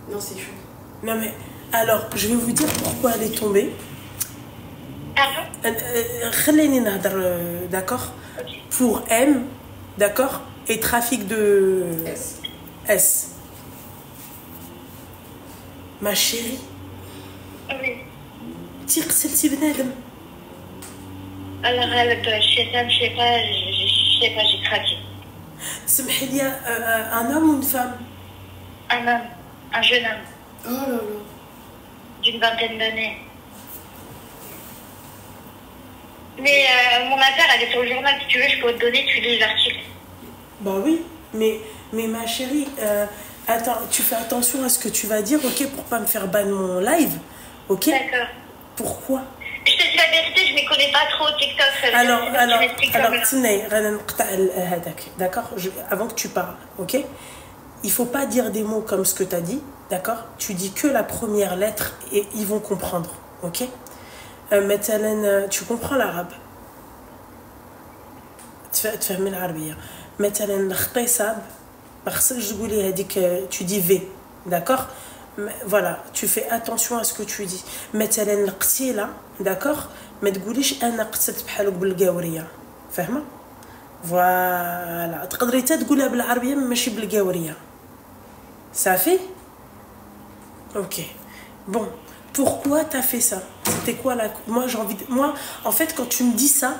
Non, c'est chaud. Non mais, alors, je vais vous dire pourquoi elle est tombée. Pardon? خليني نهضر, d'accord? Ok. Pour M, d'accord? Et trafic de S. S. Ma chérie, Oui. تي قتلتي بنادم. Alors, je sais pas, j'ai craqué. سمحي لي, un homme ou une femme? Un homme, un jeune homme, Oh là là. d'une vingtaine d'années. Mais mon affaire, elle est sur le journal. Si tu veux, je peux te donner, tu lis l'article. Bah oui, mais ma chérie, attends, tu fais attention à ce que tu vas dire, ok, pour pas me faire ban mon live, ok? D'accord. Pourquoi? Je te dis la vérité, je ne m'y connais pas trop au TikTok. Alors, Tu d'accord, avant que tu parles, ok? Il faut pas dire des mots comme ce que tu as dit, d'accord? Tu dis que la première lettre et ils vont comprendre, ok? مثلا, tu comprends l'arabe? تفهم العربية. مثلا الاغتصاب ما خصكش تقولي هذيك, tu dis V, d'accord? Voilà, tu fais attention à ce que tu dis. مثلا القتيلة, d'accord? ما تقوليش انا قتلت بحالك بالقاورية, فاهمة؟ فوالا, تقدري حتى تقولها بالعربية ماشي بالقاورية. صافي؟ Ok. Bon, pourquoi t'as fait ça? C'était quoi la... Moi, j'ai envie de... Moi, en fait, quand tu me dis ça,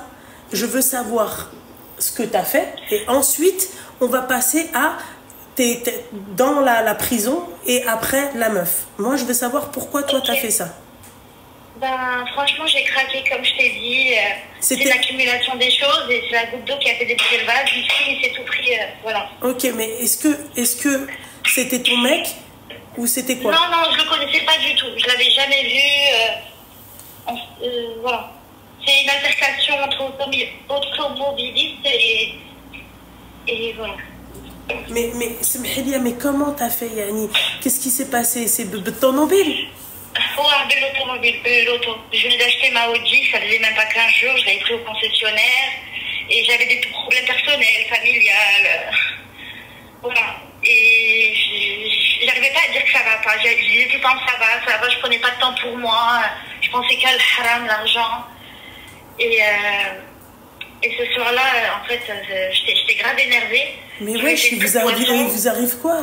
je veux savoir ce que t'as fait. Et ensuite, on va passer à... dans la prison et après la meuf. Moi, je veux savoir pourquoi toi, t'as fait ça. Ben, franchement, j'ai craqué, comme je t'ai dit. C'est l'accumulation des choses et c'est la goutte d'eau qui a fait déborder le vase. Ici, il s'est tout pris, voilà. Ok, mais est-ce que c'était ton mec ou c'était quoi? Non, je le connaissais pas du tout. Je l'avais jamais vu. Voilà. C'est une altercation entre automobilistes et voilà. Mais comment t'as fait, Yani? Qu'est-ce qui s'est passé? C'est Betonobile? L'auto. Je venais d'acheter ma Audi, ça faisait même pas 15 jours, je l'avais pris au concessionnaire et j'avais des problèmes personnels, familiales. Voilà. Et j'arrivais pas à dire que ça va pas. Je disais tout le temps ça va, je prenais pas de temps pour moi. Je pensais qu'à le haram, l'argent. Et ce soir-là, en fait, j'étais grave énervée. Mais ouais, il vous arrive quoi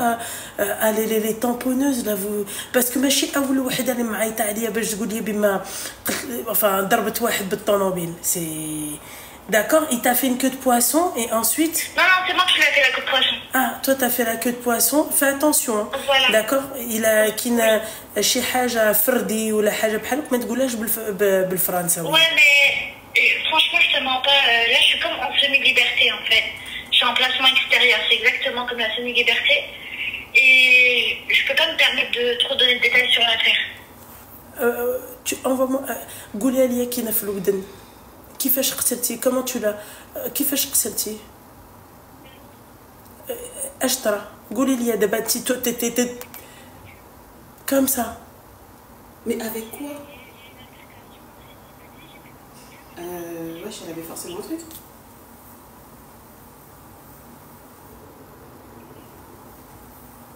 à les tamponneuses là vous... Parce que ماشي أول وحدة اللي معيطة عليا باش تقول لي بما enfin ضربت واحد بالطوموبيل. C'est d'accord, il t'a fait une queue de poisson et ensuite... Non, c'est moi qui lui ai fait la queue de poisson. Ah, toi t'as fait la queue de poisson, fais attention. Voilà. D'accord, il a كاين شي حاجة فردي ولا حاجة بحالك ما تقولهاش بالفرنساوي. Ouais, mais franchement, je te mens pas. Là, je suis comme en semi-liberté en fait. Je suis en placement extérieur, c'est exactement comme la semi-liberté. Et je peux pas me permettre de trop donner de détails sur l'affaire. Tu envoie-moi قولي لي كاينه في الودن كيفاش قتلتي comment tu l'as كيفاش قتلتي اش ترى قولي لي دابا انت comme ça. Mais avec quoi? Wesh, elle avait forcément un truc.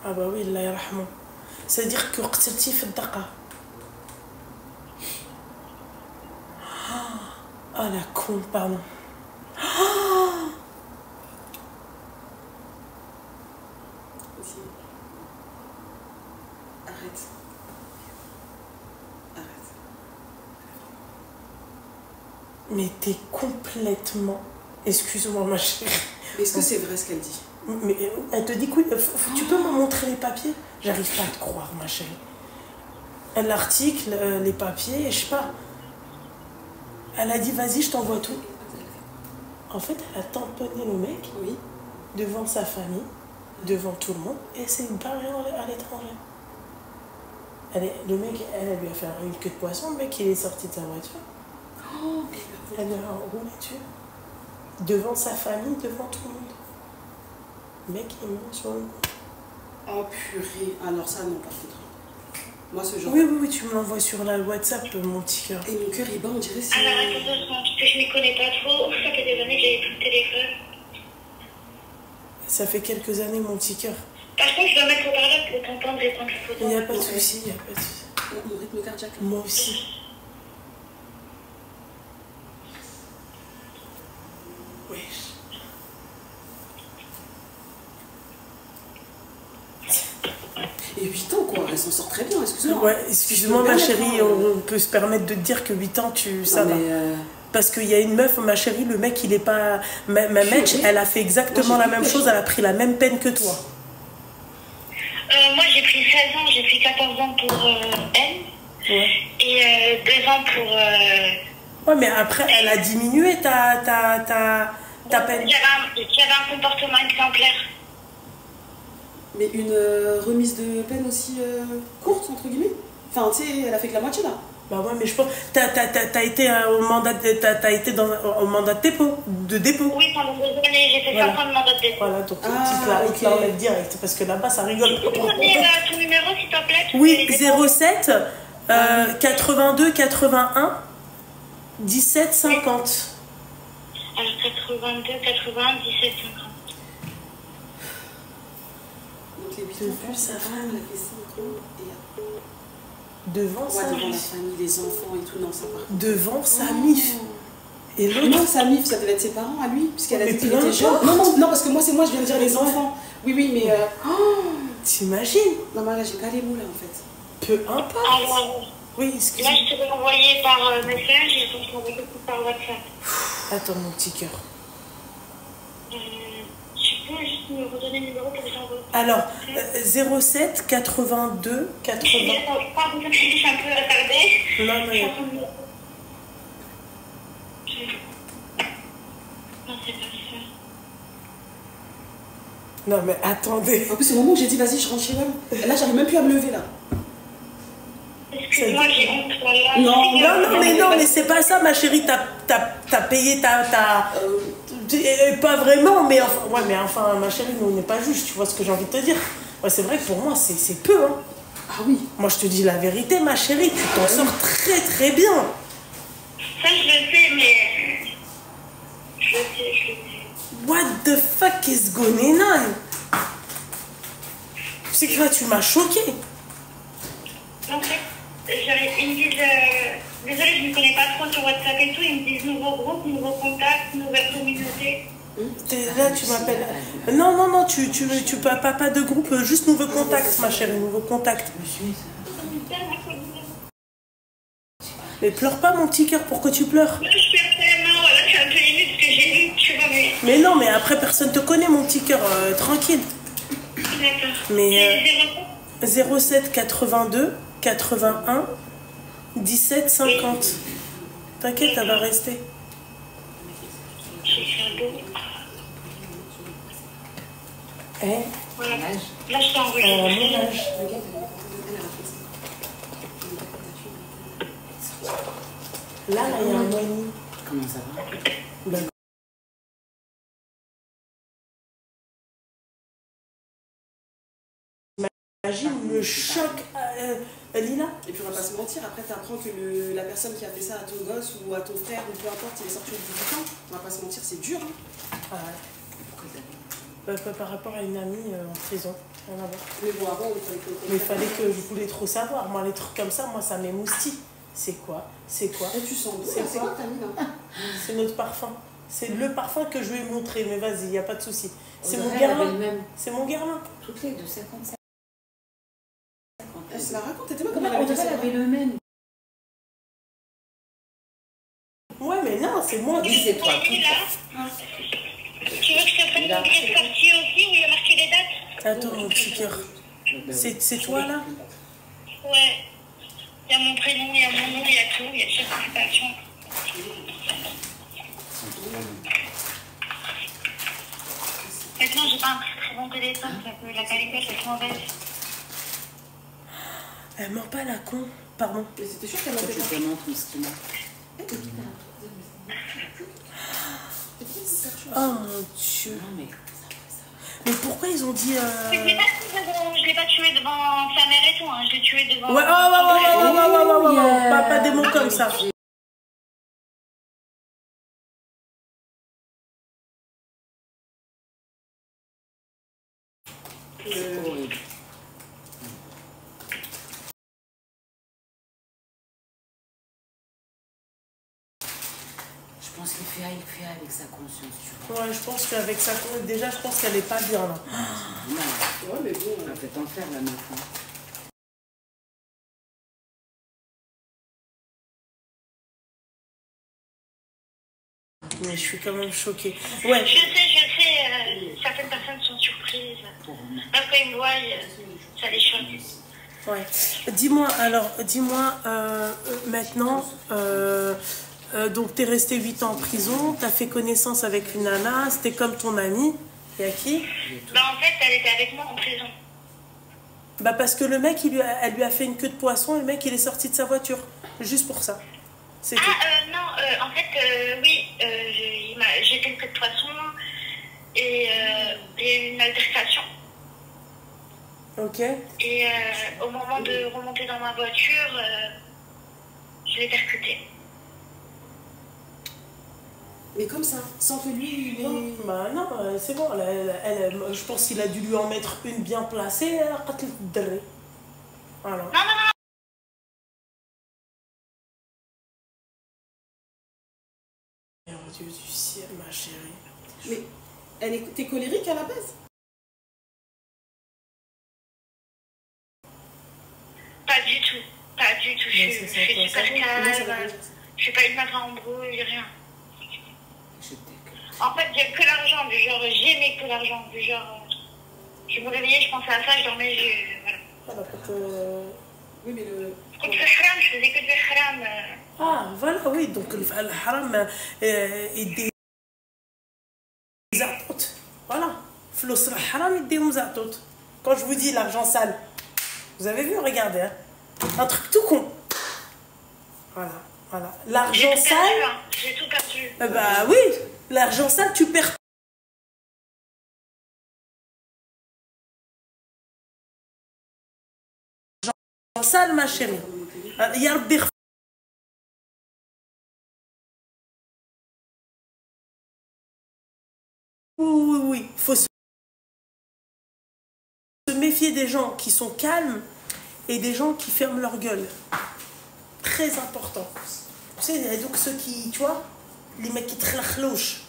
Ah bah oui, Allah yarhamou. C'est-à-dire que قتلتي في الدقة. Ah la con, pardon. Vas-y. Arrête. Mais t'es complètement... Excuse-moi ma chérie. Mais est-ce que c'est vrai ce qu'elle dit? Mais elle te dit quoi? Tu peux me montrer les papiers? J'arrive pas à te croire ma chérie. L'article, les papiers, je sais pas. Elle a dit vas-y je t'envoie tout. En fait elle a tamponné le mec, oui, devant sa famille, devant tout le monde et c'est barré à l'étranger. Le mec, elle lui a fait une queue de poisson, le mec il est sorti de sa voiture. Oh, elle lui a roulé dessus. Devant sa famille, devant tout le monde. Le mec il est mort sur le coup. Oh purée, alors ça non par contre. Moi ce genre... Oui, tu me l'envoies sur la WhatsApp, mon petit cœur. Et mon cœur il bat, on dirait c'est... Alors attends 2 secondes, parce que je m'y connais pas trop. Ça fait des années que j'avais plus de téléphone. Ça fait quelques années, mon petit cœur. Par contre, je dois mettre au parleur pour t'entendre et prendre la photo. Il n'y a pas de souci, il n'y a pas de souci. Mon rythme cardiaque. Moi aussi. Oui. Et 8 ans, quoi. Elle s'en sort très bien, excuse-moi. Ouais, excuse-moi, ma chérie, on peut se permettre de te dire que 8 ans, ça va. Parce qu'il y a une meuf, ma chérie, le mec, il est pas... Ma mec, elle a fait exactement la même chose, elle a pris la même peine que toi. Moi, j'ai pris 16 ans, j'ai pris 14 ans pour M. Ouais. Et 2 ans pour... Ouais, mais après, elle a diminué ta peine. J'avais un comportement exemplaire. Mais une remise de peine aussi courte, entre guillemets. Enfin, tu sais, elle a fait que la moitié, là. Bah ouais, mais je pense... T'as été au mandat au mandat de dépôt. Oui, pendant 2 années, j'ai fait 5 ans de mandat de dépôt. Voilà, donc il te l'enlève direct, parce que là-bas, ça rigole. Tu peux donner ton numéro, s'il te plaît? Oui, 07 82 81 17 50. Alors, 82 81 17 50. Donc les 8 ans, ça va, elle a fait 5 ans et... Devant sa devant la famille, les enfants et tout, non, ça part. Devant sa mif. Et l'autre... Non, sa mif, ça devait être ses parents à lui, puisqu'elle a dit qu'il était jeune. Non, parce que moi, je viens de dire les enfants. Oui, mais... T'imagines? Non, mais là, j'ai pas les mots, là, en fait. Peu importe. Alors, oui, excuse-moi. là, je te vais envoyer par message et je vais t'envoyer par WhatsApp. Attends, mon petit cœur. Tu peux juste me redonner le numéro pour que j'envoie? Alors, 07 82 80... Pardon, je suis un peu attardée. Non, mais... Non, c'est pas ça. Non, mais attendez. En plus, au moment où j'ai dit, vas-y, je rentre chez moi, là, j'arrive même plus à me lever, là. Excuse-moi, j'ai honte, voilà. Non, mais c'est pas ça, ma chérie. T'as payé pas vraiment, mais enfin... Ouais, mais enfin, ma chérie, nous, on n'est pas juge, tu vois ce que j'ai envie de te dire. Ouais, c'est vrai que pour moi, c'est peu, hein. Ah oui. Moi, je te dis la vérité, ma chérie, tu t'en sors très, très bien. Ça, je le sais, mais... Je le sais. What the fuck is going on? Tu sais que là, tu m'as choqué. En fait, ils me disent... Désolée, je ne me connais pas trop sur WhatsApp et tout. Ils me disent nouveau groupe, nouveau contact, nouvelle communauté. Là, tu m'appelles... Non, tu peux pas de groupe, juste nouveau contact, ma chérie, nouveau contact. Mais pleure pas, mon petit cœur, pourquoi tu pleures? Là, je pleure tellement, voilà, c'est un peu limite ce que j'ai lu, tu vois, mais non, mais après, personne te connaît, mon petit cœur, tranquille. D'accord. Mais 07 82 81 17 50. T'inquiète, elle va rester. J'ai fait un beau. Voilà. Là, je t'ai envoyé. Mon âge. Là, il y a un mois et demi. Comment ça va? Imagine le choc, Lina. Et puis on va pas se mentir, après tu apprends que la personne qui a fait ça à ton gosse ou à ton frère ou peu importe, il est sorti au 18 ans. On va pas se mentir, c'est dur. Hein. Par rapport à une amie en prison. Rien à voir. Mais bon, avant, il fallait que je voulais trop savoir. Moi, les trucs comme ça, moi, ça m'émoustille. C'est quoi? Et tu sens c'est quoi ta mine, hein? C'est notre parfum. C'est le parfum que je lui ai montré, mais vas-y, il n'y a pas de souci. C'est mon Guerlain. C'est mon Guerlain. Toutes les deux, 55. Elle se la raconte, t'étais moi comme elle avait le même. Ouais, mais non, c'est moi. Oui, c'est toi. Tu veux que je te prenne mon billet de sortie aussi où il y a marqué les dates? Attends, mon petit cœur. C'est toi, là? Ouais. Il y a mon prénom, il y a mon nom, il y a tout, il y a chaque occupation. Maintenant, j'ai pas un très bon téléphone, parce que la qualité est trop mauvaise. Elle ment pas, la con. Pardon. Mais c'était sûr qu'elle mentait pas. Je te montre ce qu'il a. Oh mon Dieu. Mais pourquoi ils ont dit... Je l'ai pas tué devant sa mère et tout, hein. Je l'ai tué devant... Ouais, pas des mots comme ça. pense qu'il fait avec sa conscience, tu vois. Ouais, je pense qu'avec ça, déjà, je pense qu'elle est pas bien là. Non, Ouais, mais bon. elle a fait en faire la meuf. Hein. Mais je suis quand même choquée. Ouais. Je sais, certaines personnes sont surprises. Même quand ils me voient, ça les choque. Ouais. Dis-moi, alors, maintenant, donc tu es resté 8 ans en prison, tu as fait connaissance avec une nana, c'était comme ton amie. Et à qui? Bah, en fait, elle était avec moi en prison. Bah parce que le mec, elle lui a fait une queue de poisson et le mec, il est sorti de sa voiture. Juste pour ça. C'est tout. Non, en fait, oui, j'ai fait une queue de poisson et il y a eu une altercation. Ok. Et au moment de remonter dans ma voiture, je l'ai percuté. Mais comme ça, sans que lui, il Non, est... bah non, c'est bon. Je pense qu'il a dû lui en mettre une bien placée. Voilà. Non, non, non. Oh Dieu du ciel, ma chérie. Mais t'es colérique à la base? Pas du tout. Pas du tout. Je suis super calme. Je suis pas une meuf à embrouille, rien. En fait, j'ai que l'argent, du genre, j'aimais que l'argent, du genre, je me réveillais, je pensais à ça, je dormais, voilà. Voilà, Oui, mais le... Contre le haram, je faisais que du haram. Ah, voilà, oui, donc le haram et des attentes. Voilà. Flosra haram et des attentes. Quand je vous dis l'argent sale, vous avez vu, regardez, hein. Un truc tout con. Voilà, voilà. L'argent J'ai tout sale. perdu, hein. J'ai tout perdu. Bah oui, l'argent sale, tu perds. L'argent sale, ma chérie. Ya Rabbi. Oui, oui, il faut se méfier des gens qui sont calmes et des gens qui ferment leur gueule. Très important. Tu sais, donc ceux qui, tu vois, les mecs qui trachlouchent,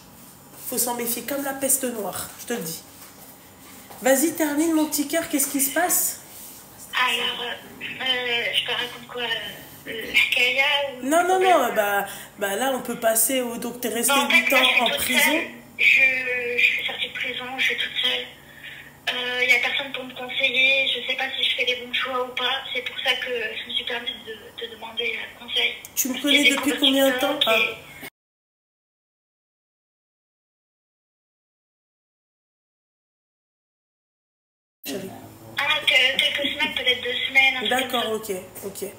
il faut s'en méfier comme la peste noire, je te le dis. Vas-y, termine mon petit cœur, qu'est-ce qui se passe? Alors, je te raconte quoi l'hikaya ou... Non, non, non, bah là on peut passer au... Donc t'es resté 8 ans en prison. Je suis sortie de prison, je suis toute seule. Il n'y a personne pour me conseiller, je ne sais pas si je fais les bons choix ou pas. C'est pour ça que je me suis permise de te demander conseil. Tu me connais depuis combien de temps? Quelques semaines, peut-être 2 semaines. D'accord, ok, ok.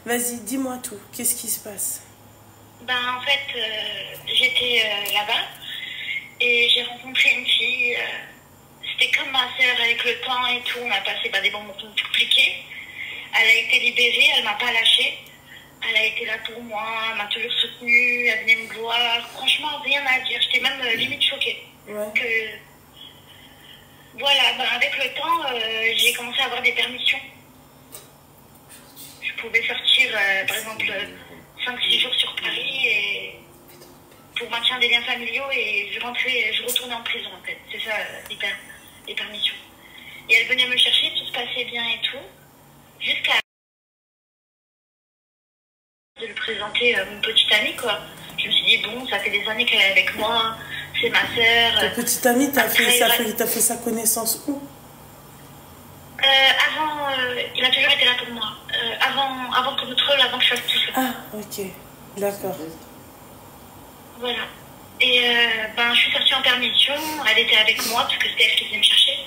Vas-y, dis-moi tout. Qu'est-ce qui se passe? Ben, en fait, j'étais là-bas et j'ai rencontré une fille. C'était comme ma sœur avec le temps et tout. On a passé des moments compliqués. Elle a été libérée, elle m'a pas lâchée. Elle a été là pour moi, elle m'a toujours soutenue, elle venait me voir. Franchement, rien à dire. J'étais même limite choquée. Ouais. Voilà, avec le temps, j'ai commencé à avoir des permissions. Je pouvais sortir, par exemple, 5-6 jours sur Paris et pour maintien des liens familiaux et je retournais en prison en fait. C'est ça, les permissions. Et elle venait me chercher, tout se passait bien et tout, jusqu'à de lui présenter mon petit ami, quoi. Je me suis dit, bon, ça fait des années qu'elle est avec moi, c'est ma sœur. Ta petite amie, t'as fait sa connaissance où? Il a toujours été là pour moi. Avant que notre rôle, avant que je fasse tout ça. Ah, ok. D'accord. Voilà. Et je suis sortie en permission. Elle était avec moi, parce que c'était elle qui venait me chercher.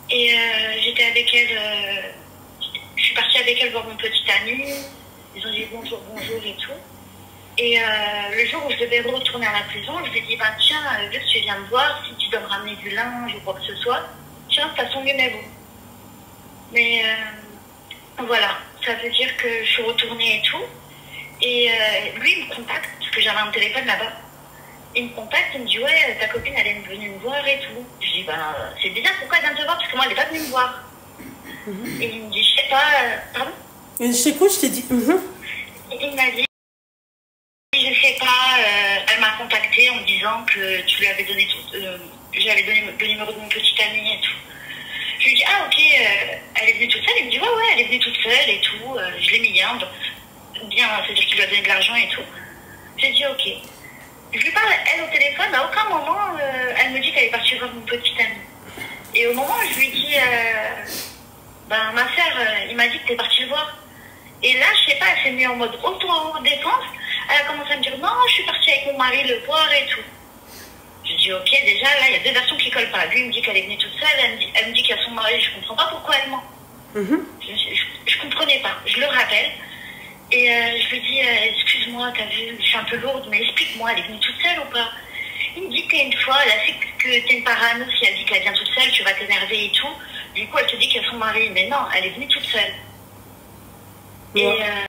Et j'étais avec elle. Je suis partie avec elle voir mon petit ami. Ils ont dit bonjour, bonjour et tout. Et le jour où je devais retourner à la prison, je lui ai dit, tiens, vu que tu viens me voir, si tu dois me ramener du linge ou quoi que ce soit, tiens, t'as son numéro. Mais voilà, ça veut dire que je suis retournée et tout. Et lui, il me contacte, parce que j'avais un téléphone là-bas. Il me contacte, il me dit, ouais, ta copine, elle est venue me voir et tout. Je dis, c'est bizarre, pourquoi elle vient te voir? Parce que moi, elle n'est pas venue me voir. Et il me dit, je sais pas, pardon? Et je t'écoute, je t'ai dit, Et il m'a dit, je sais pas, elle m'a contacté en me disant que tu lui avais donné j'avais donné le numéro de mon petit ami et tout. Je lui dis, ah ok, elle est venue toute seule. Il me dit, ouais, elle est venue toute seule et tout. Je l'ai mis bien, c'est-à-dire qu'il lui a donné de l'argent et tout. J'ai dit, ok. Je lui parle, elle, au téléphone, à aucun moment, elle me dit qu'elle est partie voir mon petit ami. Et au moment où je lui dis, ben, ma sœur, il m'a dit que t'es partie le voir. Et là, je sais pas, elle s'est mise en mode auto-défense. Elle a commencé à me dire, non, je suis partie avec mon mari le voir et tout. Je dis, ok, déjà, là, il y a deux versions qui collent pas. Lui, il me dit qu'elle est venue toute seule. Elle me dit qu'il y a son mari. Je comprends pas pourquoi elle ment. Je comprenais pas. Je le rappelle. Et je lui dis, excuse-moi, t'as vu, je suis un peu lourde, mais explique-moi, elle est venue toute seule ou pas? Il me dit qu'une fois, elle a fait que t'es une parano. Si elle dit qu'elle vient toute seule, tu vas t'énerver et tout. Du coup, elle te dit qu'il y a son mari. Mais non, elle est venue toute seule. Ouais.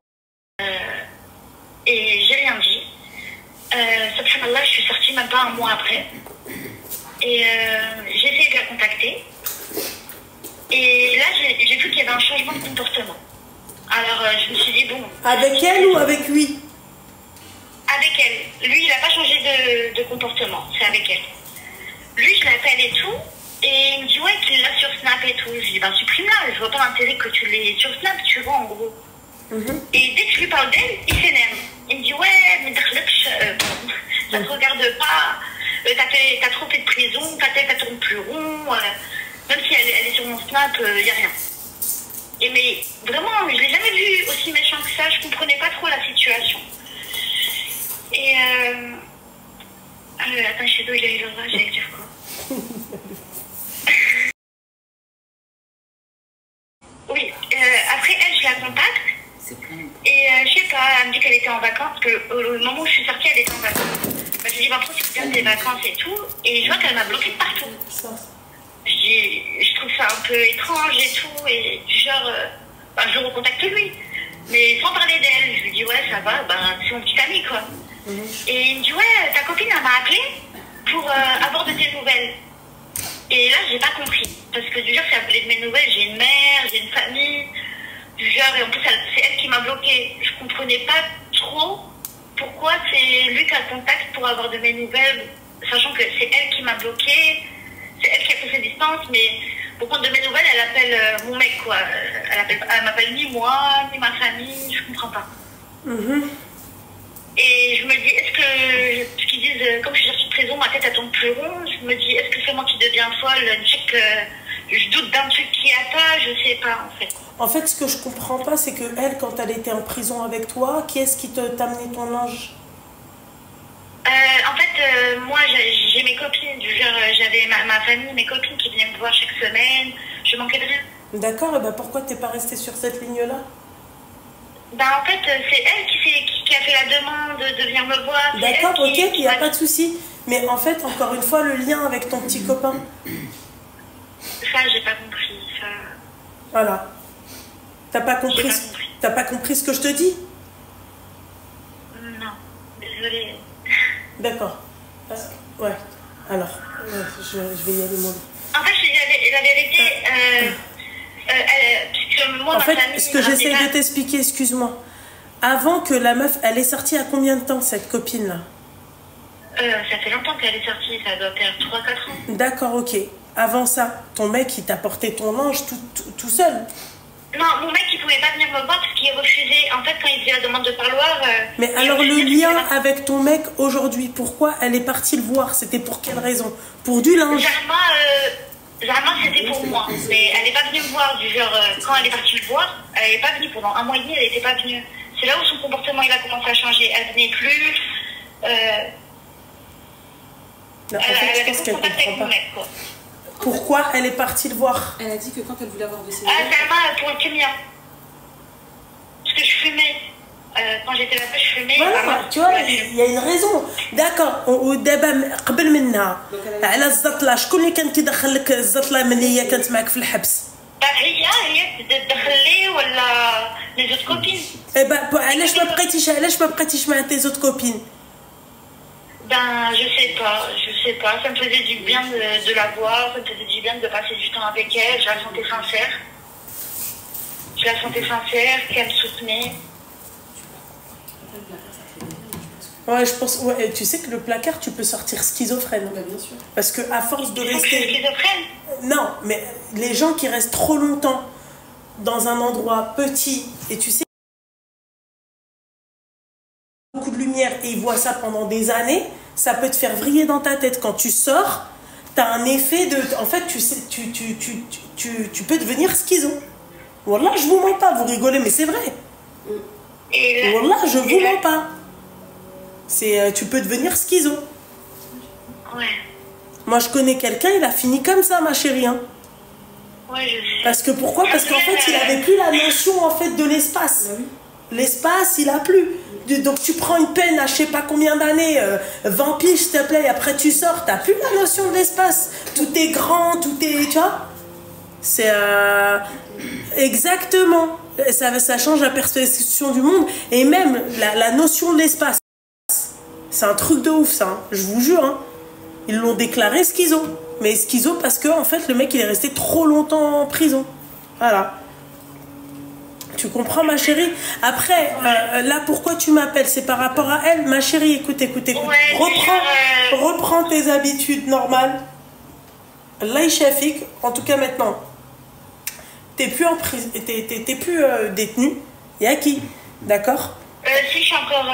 Et j'ai rien dit. Subhanallah, je suis sortie même pas un mois après. Et j'ai essayé de la contacter. Et là, j'ai vu qu'il y avait un changement de comportement. Alors, je me suis dit, bon... Avec elle ou avec lui? Avec elle. Lui, il n'a pas changé de comportement. C'est avec elle. Lui, je l'appelle et tout. Et il me dit, ouais, qu'il l'a sur Snap et tout. Je lui dis, ben, supprime-la. Je vois pas l'intérêt que tu l'aies sur Snap, tu vois, en gros. Et dès que je lui parle d'elle, il s'énerve. Il me dit, ouais, mais ça te regarde pas. T'as trop fait de prison, ta tête, elle tourne plus rond. Même si elle est sur mon Snap, il n'y a rien. Et mais vraiment, je l'ai jamais vu aussi méchant que ça. Je comprenais pas trop la situation. Et attends, chez nous, il a eu le rage, j'allais dire quoi? Oui, après elle, je la contacte. Et je sais pas, elle me dit qu'elle était en vacances, parce que au moment où je suis sortie, elle était en vacances. Bah, je dis, bah, profite bien des vacances et tout. Et je vois qu'elle m'a bloquée de partout. Je trouve ça un peu étrange et tout. Et du genre, bah, je recontacte lui. Mais sans parler d'elle. Je lui dis, ouais, ça va, bah, c'est mon petit ami, quoi. Et il me dit, ouais, ta copine, elle m'a appelé pour avoir de tes nouvelles. Et là, j'ai pas compris. Parce que du genre, si elle voulait de mes nouvelles, j'ai une mère, j'ai une famille. Du genre, et en plus, c'est elle qui m'a bloquée. Je comprenais pas trop pourquoi c'est lui qui a le contact pour avoir de mes nouvelles, sachant que c'est elle qui m'a bloquée, c'est elle qui a fait ses distances, mais pour prendre de mes nouvelles, elle appelle mon mec, quoi. Elle m'appelle ni moi, ni ma famille, je comprends pas. Et je me dis, est-ce que, ce qu'ils disent, comme je suis sortie de prison, ma tête elle tourne plus rond, je me dis, est-ce que c'est moi qui deviens folle, je doute d'un truc qui a pas, je sais pas, en fait. En fait, ce que je comprends pas, c'est que elle, quand elle était en prison avec toi, qui est-ce qui t'a amené ton linge? En fait, moi, j'ai mes copines, du genre, j'avais ma famille, mes copines qui venaient me voir chaque semaine, je manquais de rien. D'accord, et ben pourquoi t'es pas restée sur cette ligne-là? Ben, en fait, c'est elle qui a fait la demande de venir me voir. D'accord, ok, il n'y a pas de souci. Mais en fait, encore une fois, le lien avec ton petit copain. Ça, j'ai pas compris. Ça... Voilà. T'as pas compris ce que je te dis? Non, désolée. D'accord. Ouais. Alors, je vais y aller moi. En fait, la vérité, puisque moi, en ma fait, famille, ce que j'essaie de t'expliquer, excuse-moi. Avant que la meuf, elle est sortie à combien de temps, cette copine-là? Ça fait longtemps qu'elle est sortie, ça doit faire 3-4 ans. D'accord, ok. Avant ça, ton mec, il t'a porté ton linge tout seul? Non, mon mec, il pouvait pas venir me voir parce qu'il refusait. En fait, quand il faisait la demande de parloir... Mais alors, le lien avec ton mec aujourd'hui, pourquoi elle est partie le voir? C'était pour quelle raison? Pour du linge? Zama, c'était pour moi. Mais elle n'est pas venue me voir. Du genre, quand elle est partie le voir, elle n'est pas venue. Pendant un mois et demi, elle n'était pas venue. C'est là où son comportement, il a commencé à changer. Elle venait plus... En fait, je pense qu'elle comprend pas. Mec, quoi. Pourquoi elle est partie le voir? Elle a dit que quand elle voulait avoir de ses Zama, pour le kémia. Parce que je fumais. Quand j'étais là-bas, je fumais. Voilà, tu vois, il y a une raison. D'accord. ودابا قبل منها على الزطله شكون اللي كان كيدخل لك الزطله من هي كانت معك في الحبس؟ هي تدخل لي ولا لي زوت كوبين؟ علاش ما بقيتيش مع تي زوت كوبين؟ Ben, je sais pas. Ça me faisait du bien de la voir, ça me faisait du bien de passer du temps avec elle. Je la sentais sincère, qu'elle me soutenait. Ouais, je pense. Ouais, et tu sais que le placard, tu peux sortir schizophrène. Bah, bien sûr. Parce que à force de Il faut que je sois rester. schizophrène. Non, mais les gens qui restent trop longtemps dans un endroit petit, et tu sais, beaucoup de lumière, et ils voient ça pendant des années, ça peut te faire vriller dans ta tête. Quand tu sors, tu as un effet de. En fait, tu sais, tu peux devenir schizo. Wallah, je vous mens pas, vous rigolez, mais c'est vrai. Et là, Wallah, je vous mens pas. Tu peux devenir schizo. ouais. Moi, je connais quelqu'un, il a fini comme ça, ma chérie. Hein. Ouais, je sais. Parce que pourquoi? Parce qu'en fait, il avait plus la notion en fait de l'espace. L'espace, il a plus. Donc tu prends une peine à je sais pas combien d'années, 20 piges s'il te plaît, et après tu sors, t'as plus la notion de l'espace. Tout est grand, tout est, tu vois. C'est exactement. Ça change la perception du monde et même la notion de l'espace. C'est un truc de ouf ça, hein. Je vous jure. Hein. Ils l'ont déclaré schizo. Mais schizo parce que en fait le mec il est resté trop longtemps en prison. Voilà. Tu comprends ma chérie? Après, là pourquoi tu m'appelles? C'est par rapport à elle. Ma chérie, écoute. Ouais, Reprends tes habitudes normales. Allah Shafik, en tout cas maintenant. T'es plus en prison, t'es plus détenu. Il y a qui? D'accord? Si, je suis encore.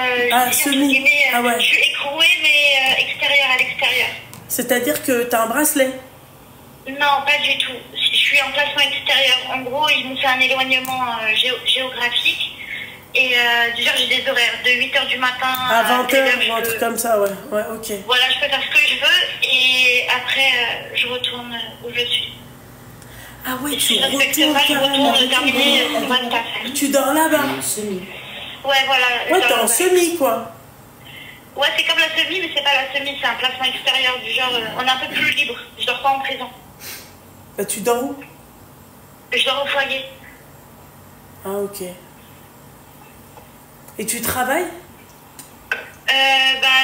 semi. Ouais. Je suis écrouée, mais extérieure à l'extérieur. C'est-à-dire que t'as un bracelet? Non, pas du tout. Je suis en placement extérieur. En gros, ils m'ont fait un éloignement géographique. Et déjà, j'ai des horaires de 8h du matin à 20h, un truc comme ça, ouais. Ouais, ok. Voilà, je peux faire ce que je veux. Et après, je retourne où je suis. Ah ouais, tu retourne terminer ce qu'on va faire. Tu dors là-bas? En semi. Ouais, voilà. Ouais, t'es en semi, quoi. Ouais, c'est comme la semi, mais c'est pas la semi, c'est un placement extérieur du genre, on est un peu plus libre. Je dors pas en prison. Bah, tu dors où? Je dors au foyer. Ah, ok. Et tu travailles?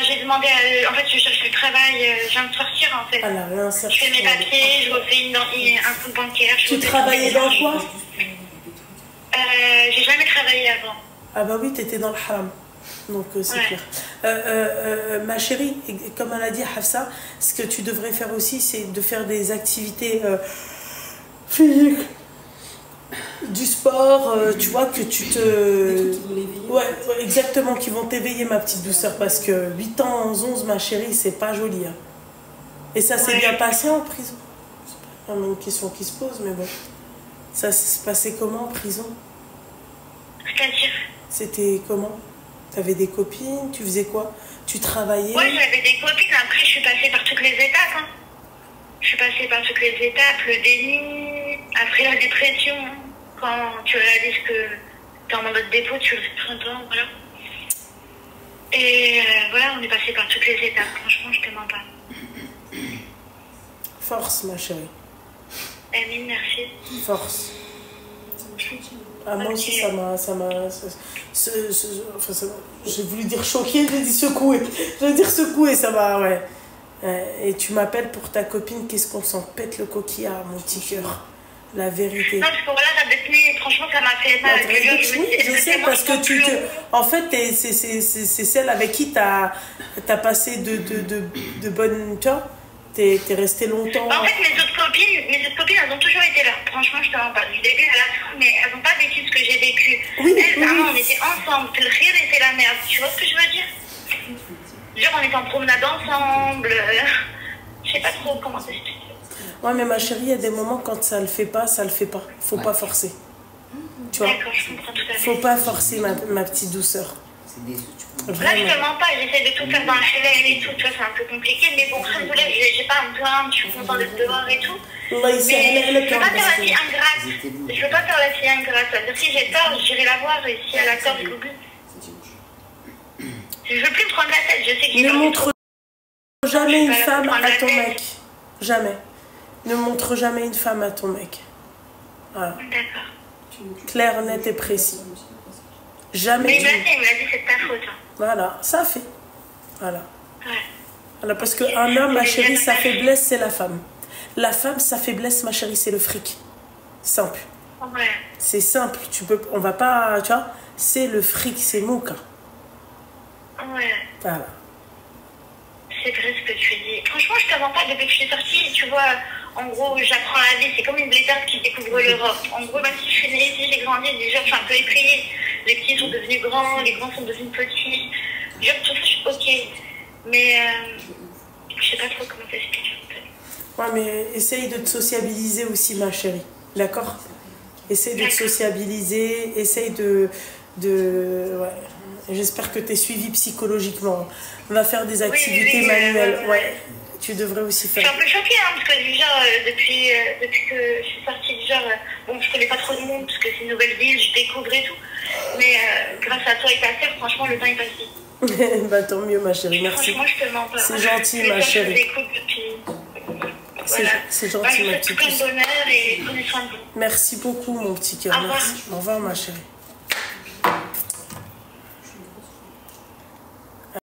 J'ai demandé en fait, je cherche du travail, je viens de sortir, en fait. Ah là, je fais mes papiers, je refais un compte bancaire. Tu travaillais dans quoi? J'ai jamais travaillé avant. Ah bah oui, t'étais dans le haram. Donc c'est Ouais. clair. Ma chérie, comme elle a dit Hafsa, ce que tu devrais faire aussi, c'est de faire des activités physiques, du sport, tu vois, que tu te... Des trucs qui vont l'éveiller. Ouais, exactement, qui vont t'éveiller, ma petite douceur, parce que 8 ans, 11, ma chérie, c'est pas joli. Hein. Et ça s'est bien passé en prison? C'est pas une question qui se pose, mais bon. Ça s'est passé comment en prison? C'est-à-dire? C'était comment? T'avais des copines? Tu faisais quoi? Tu travaillais? Ouais, j'avais des copines. Après, je suis passée par toutes les étapes. Hein. Je suis passée par toutes les étapes. Le déni, après la dépression. Quand tu réalises que t'es en mode dépôt, tu le fais printemps, voilà. Et voilà, on est passé par toutes les étapes. Franchement, je te mens pas. Force, ma chérie. Amine, merci. Force. Ah, moi aussi, ça m'a... J'ai voulu dire choqué, j'ai dit secoué. Je veux dire secoué, ça m'a... Ouais. Et tu m'appelles pour ta copine, qu'est-ce qu'on s'en pète le coquillard, mon petit cœur. La vérité. Non, parce que voilà, ta détenue, franchement, ça m'a fait mal. Je sais, parce que en fait, c'est celle avec qui t'as passé de bonnes... Tu vois, t'es resté longtemps. En fait, mes autres copines, elles ont toujours été là. Franchement, je te mens pas. Du début à la fin, mais elles n'ont pas vécu ce que j'ai vécu. Oui, elles, oui. on était ensemble. C'est le rire et c'est la merde. Tu vois ce que je veux dire? Genre, on était en promenade ensemble. Je sais pas trop comment t'expliquer. Ouais, mais ma chérie, il y a des moments quand ça le fait pas, ça le fait pas. Faut pas forcer. Tu vois? D'accord, je comprends tout à fait. Faut pas forcer, ma petite douceur. C'est des trucs. Là, je te mens pas, j'essaie de tout faire dans le halal et tout, tu vois, c'est un peu compliqué, mais bon, j'ai pas à me plaindre, je suis contente d'être dehors et tout. Allah, il Mais je veux pas faire la fille Ils ingrate. étaient beaux. Je veux pas faire la fille ingrate. C'est-à-dire, si j'ai tort, j'irai la voir, et si elle a tort, je l'oublie. Je veux plus me prendre la tête, je sais que j'ai Ne pas montre jamais une Je vais pas femme prendre à la ton tête. mec. Jamais. Ne montre jamais une femme à ton mec. Voilà. D'accord. Clair, net et précis. Mais Jamais. il me l'a dit, c'est de ta faute. Hein. Voilà, ça fait. Voilà. Ouais. Voilà, parce qu'un homme, ma chérie, sa faiblesse, c'est la femme. La femme, sa faiblesse, ma chérie, c'est le fric. Simple. Ouais. C'est simple. On va pas, tu vois, c'est le fric, c'est Mouka. Ouais. Voilà. C'est vrai ce que tu dis. Franchement, je te mens pas, depuis que je suis sortie, tu vois, en gros, j'apprends la vie, c'est comme une blétarde qui découvre l'Europe. En gros, même si je suis née ici, j'ai grandi, déjà, je suis un peu effrayée. Les petits sont devenus grands, les grands sont devenus petits. Genre, tout ça, je suis ok. Mais, je sais pas trop comment t'expliquer. Ouais, mais essaye de te sociabiliser aussi, ma chérie. D'accord? Essaye de te sociabiliser, essaye ouais. J'espère que tu es suivie psychologiquement. Va faire des activités manuelles. Ouais. Tu devrais aussi faire. Je suis un peu choquée, hein, parce que genre, depuis que je suis sortie, genre, bon, je connais pas trop de monde, parce que c'est une nouvelle ville, je découvre et tout. Mais grâce à toi et ta sœur, franchement, le temps est passé. Bah tant mieux, ma chérie, merci. Franchement, je te mens pas. C'est gentil, ma chérie. Voilà. C'est gentil, ma petite. Plein de bonheur et prenez soin de vous. Merci beaucoup, mon petit cœur. Merci. Au revoir, ma chérie.